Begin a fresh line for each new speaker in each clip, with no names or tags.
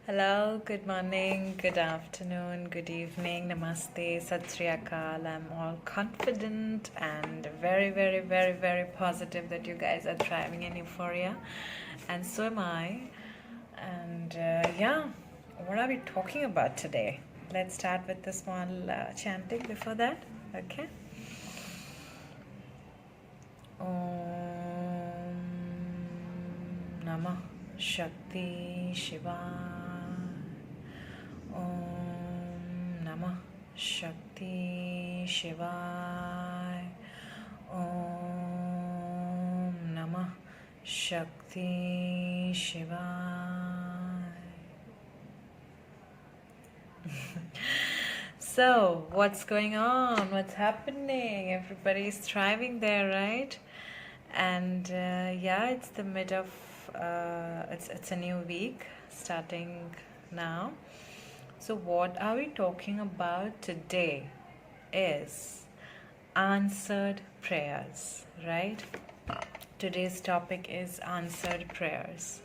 Hello, good morning, good afternoon, good evening, namaste, sat sri akal. I'm all confident and very, very, very, very positive that you guys are thriving in euphoria, and so am I. And yeah, what are we talking about today? Let's start with the small chanting before that, okay? Om Namah Shakti Shivaya. Om Namah Shakti Shivaya. Om Namah Shakti Shivaya. So, what's going on? What's happening? Everybody's thriving there, right? And yeah, it's the mid of it's a new week starting now. So, what are we talking about today? Is answered prayers, right? Today's topic is answered prayers.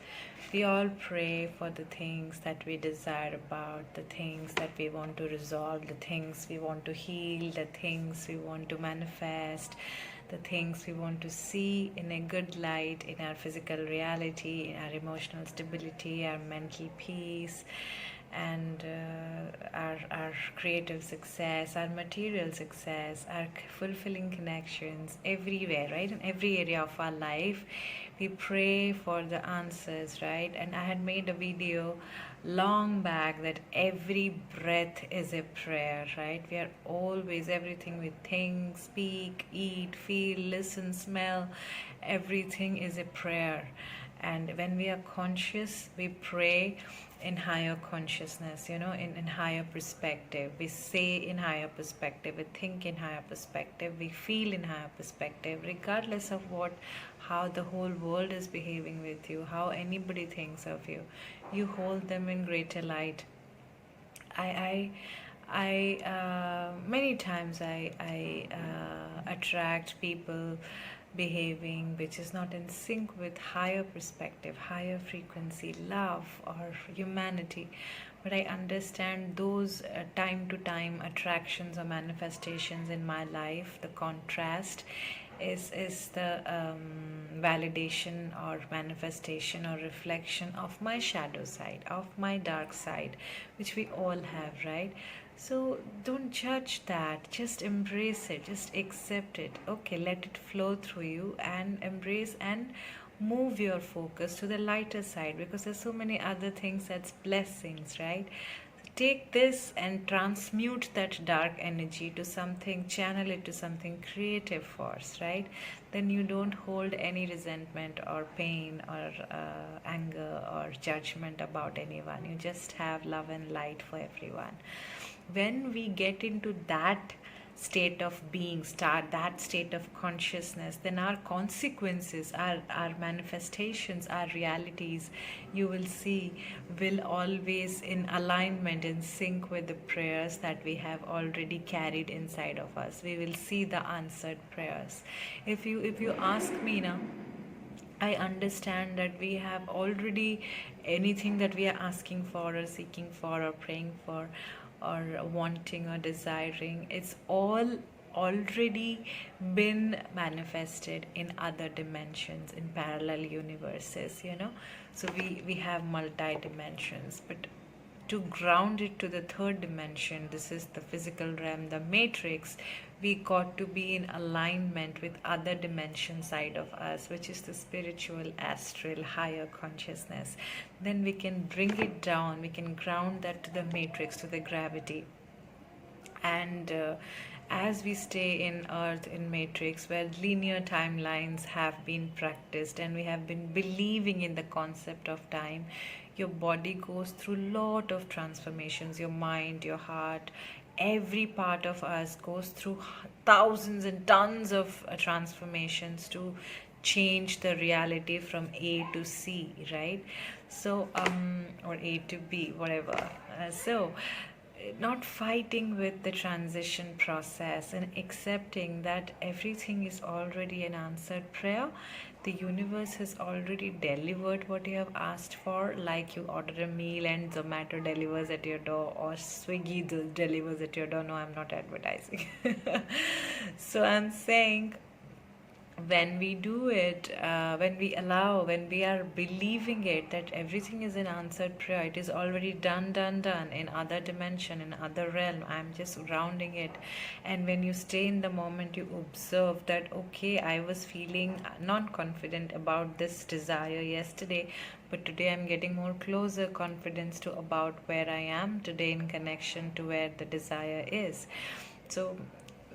We all pray for the things that we desire about, the things that we want to resolve, the things we want to heal, the things we want to manifest, the things we want to see in a good light in our physical reality, in our emotional stability, our mental peace, and our creative success, our material success, our fulfilling connections everywhere, right? In every area of our life, we pray for the answers, right? And I had made a video long back that every breath is a prayer, right? We are always, everything we think, speak, eat, feel, listen, smell, everything is a prayer. And when we are conscious, we pray in higher consciousness, in higher perspective. We say in higher perspective, we think in higher perspective, we feel in higher perspective, regardless of how the whole world is behaving with you, how anybody thinks of you. You hold them in greater light. I many times I attract people behaving which is not in sync with higher perspective, higher frequency, love or humanity. But I understand those time to time attractions or manifestations in my life, the contrast is the validation or manifestation or reflection of my shadow side, of my dark side, which we all have, right? So don't judge that, just embrace it, just accept it. Okay, let it flow through you and embrace and move your focus to the lighter side, because there's so many other things that's blessings, right? Take this and transmute that dark energy to something, channel it to something creative force, right? Then you don't hold any resentment or pain or anger or judgment about anyone. You just have love and light for everyone. When we get into that state of being, start that state of consciousness, then our consequences, our manifestations, our realities, you will see, will always in alignment, in sync with the prayers that we have already carried inside of us. We will see the answered prayers. If you ask me now, I understand that we have already anything that we are asking for or seeking for or praying for or wanting or desiring, it's all already been manifested in other dimensions, in parallel universes, so we have multi dimensions. But to ground it to the third dimension, this is the physical realm, the matrix, we got to be in alignment with other dimension side of us, which is the spiritual, astral, higher consciousness. Then we can bring it down, we can ground that to the matrix, to the gravity. And as we stay in earth, in matrix, where linear timelines have been practiced and we have been believing in the concept of time, your body goes through lot of transformations, your mind, your heart, every part of us goes through thousands and tons of transformations to change the reality from A to C, right? So or A to B, whatever. So not fighting with the transition process and accepting that everything is already an answered prayer, the universe has already delivered what you have asked for. Like you order a meal and Zomato delivers at your door, or Swiggy delivers at your door. No, I'm not advertising. So I'm saying, when we do it, when we allow, when we are believing it, that everything is an answered prayer, it is already done in other dimension, in other realm. I'm just rounding it. And when you stay in the moment, you observe that, okay, I was feeling non-confident about this desire yesterday, but today I'm getting more closer confidence to about where I am today in connection to where the desire is. So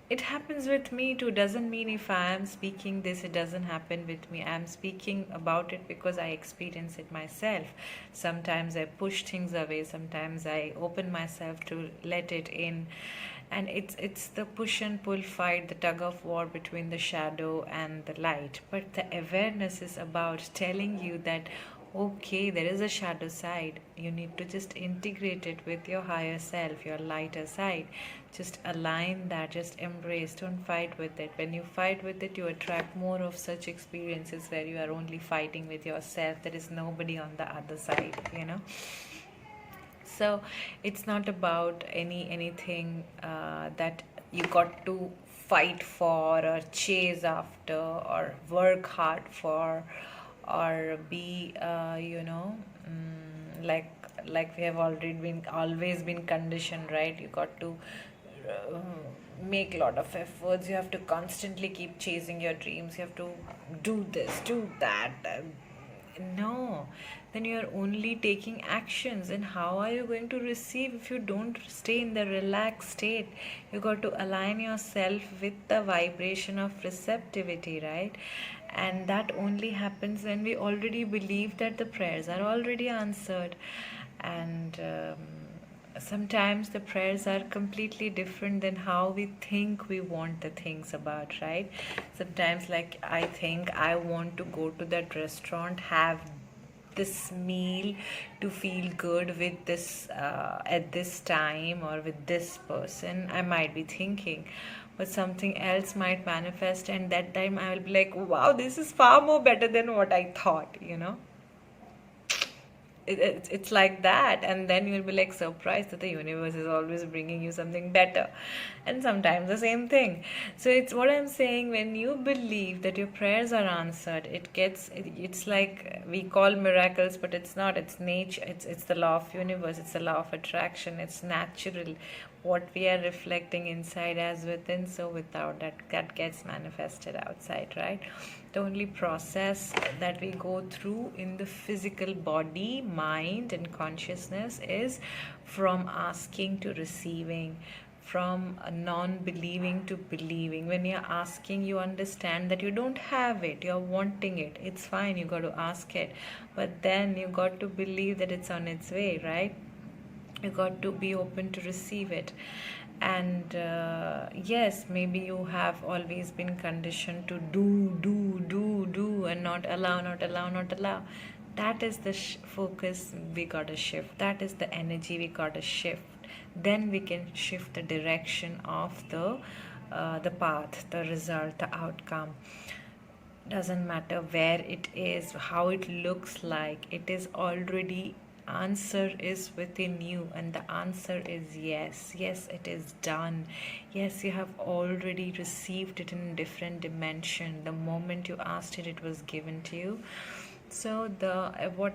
it happens with me too. Doesn't mean if I am speaking this, it doesn't happen with me. I'm speaking about it because I experience it myself. Sometimes I push things away, sometimes I open myself to let it in. And it's the push and pull fight, the tug of war between the shadow and the light. But the awareness is about telling you that, okay, there is a shadow side. You need to just integrate it with your higher self, your lighter side. Just align that, just embrace, don't fight with it. When you fight with it, you attract more of such experiences where you are only fighting with yourself. There is nobody on the other side, you know. So it's not about anything that you got to fight for or chase after or work hard for, or be like we have already been always been conditioned, right? You got to uh, make a lot of efforts, you have to constantly keep chasing your dreams, you have to do this, do that. No, then you are only taking actions. And how are you going to receive if you don't stay in the relaxed state? You got to align yourself with the vibration of receptivity, right? And that only happens when we already believe that the prayers are already answered. And sometimes the prayers are completely different than how we think we want the things about, right? Sometimes, like, I think I want to go to that restaurant, have this meal to feel good with this at this time or with this person, I might be thinking. But something else might manifest, and that time I will be like, wow, this is far more better than what I thought, you know. It's like that. And then you'll be like surprised that the universe is always bringing you something better, and sometimes the same thing. So it's what I'm saying, when you believe that your prayers are answered, it's like we call miracles, but it's not. It's nature. It's the law of universe, it's the law of attraction, it's natural. What we are reflecting inside as within, so without that gets manifested outside, right? The only process that we go through in the physical body, mind, and consciousness is from asking to receiving, from non-believing to believing. When you're asking, you understand that you don't have it, you're wanting it. It's fine, you got to ask it, but then you got to believe that it's on its way, right? You got to be open to receive it. And yes, maybe you have always been conditioned to do and not allow, not allow, not allow. That is the focus we gotta shift. That is the energy we gotta shift. Then we can shift the direction of the path, the result, the outcome. Doesn't matter where it is, how it looks like, it is already, answer is within you. And the answer is yes. Yes, it is done. Yes, you have already received it in a different dimension. The moment you asked it, it was given to you. So the what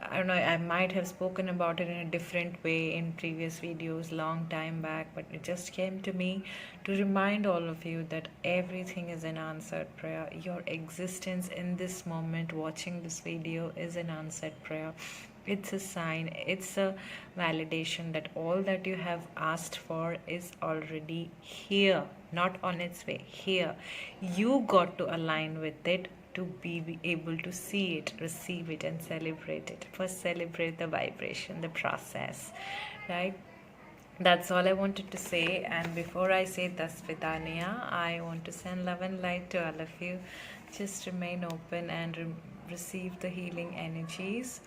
I don't know, I might have spoken about it in a different way in previous videos long time back, but it just came to me to remind all of you that everything is an answered prayer. Your existence in this moment, watching this video, is an answered prayer. It's a sign, it's a validation that all that you have asked for is already here, not on its way, here. You got to align with it to be able to see it, receive it, and celebrate it. First, celebrate the vibration, the process, right? That's all I wanted to say. And before I say Tasvidaniya, I want to send love and light to all of you. Just remain open and receive the healing energies,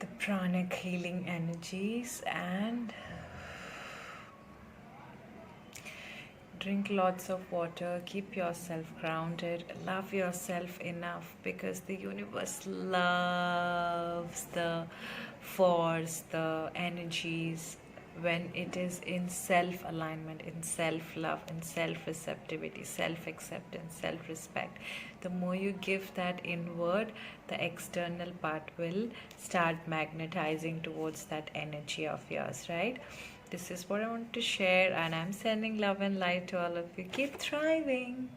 the pranic healing energies, and Drink lots of water, keep yourself grounded, love yourself enough because the universe loves the force, the energies when it is in self alignment, in self love, in self receptivity, self acceptance, self respect. The more you give that inward, the external part will start magnetizing towards that energy of yours, right? This is what I want to share, and I'm sending love and light to all of you. Keep thriving.